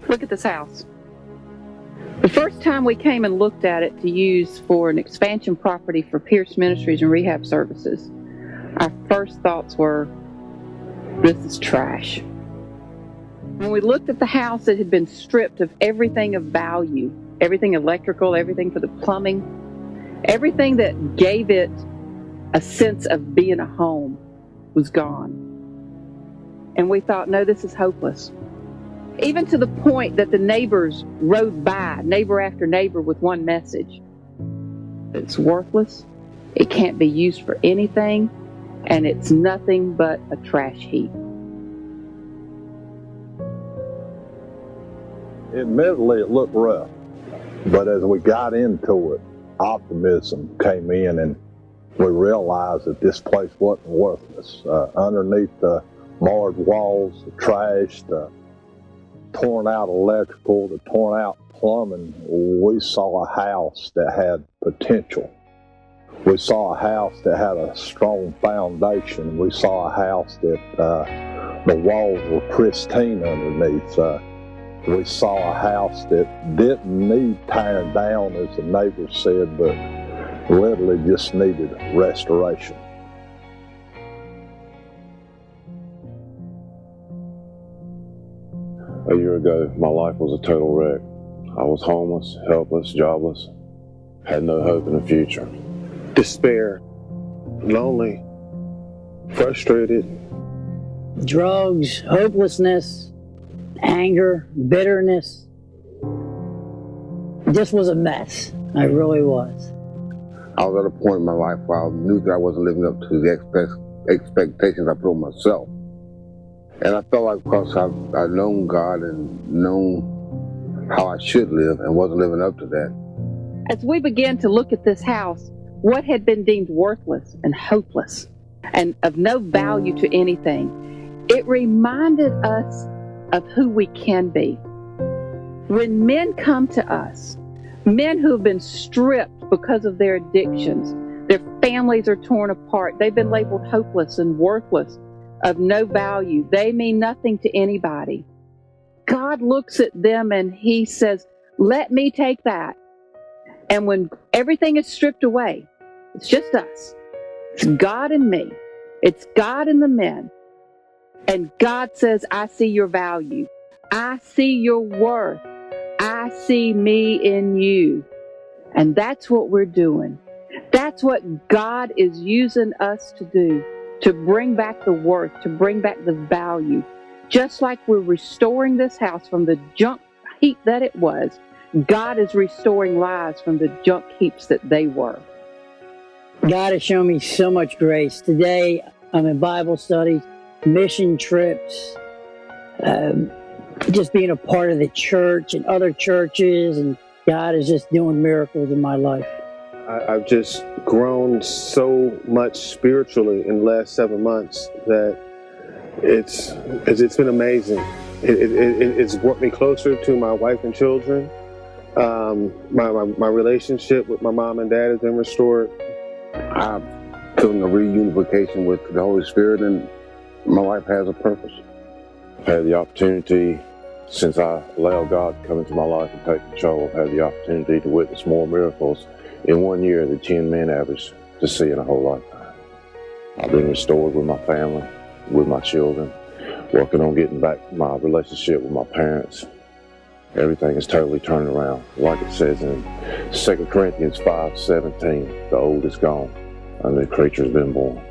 Look at this house. The first time we came and looked at it to use for an expansion property for Pierce Ministries and rehab services, our first thoughts were, this is trash. When we looked at the house, it had been stripped of everything of value, everything electrical, everything for the plumbing, everything that gave it a sense of being a home was gone. And we thought, no, this is hopeless. Even to the point that the neighbors rode by, neighbor after neighbor, with one message. It's worthless, it can't be used for anything, and it's nothing but a trash heap. Admittedly, it looked rough, but as we got into it, optimism came in, and we realized that this place wasn't worthless. Underneath the marred walls, the trash, the torn out electrical, the torn out plumbing, we saw a house that had potential. We saw a house that had a strong foundation. We saw a house that the walls were pristine underneath. We saw a house that didn't need tearing down, as the neighbor said, but literally just needed restoration. A year ago, my life was a total wreck. I was homeless, helpless, jobless, had no hope in the future. Despair, lonely, frustrated. Drugs, hopelessness, anger, bitterness. This was a mess. I really was. I was at a point in my life where I knew that I wasn't living up to the expectations I put on myself. And I felt like because I'd known God and known how I should live and wasn't living up to that. As we began to look at this house, what had been deemed worthless and hopeless and of no value to anything, it reminded us of who we can be. When men come to us, men who have been stripped because of their addictions, their families are torn apart, they've been labeled hopeless and worthless, of no value, they mean nothing to anybody. God looks at them and he says, let me take that. And when everything is stripped away, it's just us. It's God and me. It's God and the men. And God says, I see your value. I see your worth. I see me in you. And that's what we're doing. That's what God is using us to do, to bring back the worth, to bring back the value. Just like we're restoring this house from the junk heap that it was, God is restoring lives from the junk heaps that they were. God has shown me so much grace. Today, I'm in Bible studies, mission trips, just being a part of the church and other churches, and God is just doing miracles in my life. I've just grown so much spiritually in the last 7 months that it's been amazing. It's brought me closer to my wife and children. My relationship with my mom and dad has been restored. I'm feeling a reunification with the Holy Spirit, and my life has a purpose. I've had the opportunity, since I allowed God to come into my life and take control, I've had the opportunity to witness more miracles in 1 year than 10 men average to see in a whole lifetime. I've been restored with my family, with my children, working on getting back my relationship with my parents. Everything is totally turned around. Like it says in 2 Corinthians 5:17, the old is gone, a new creature has been born.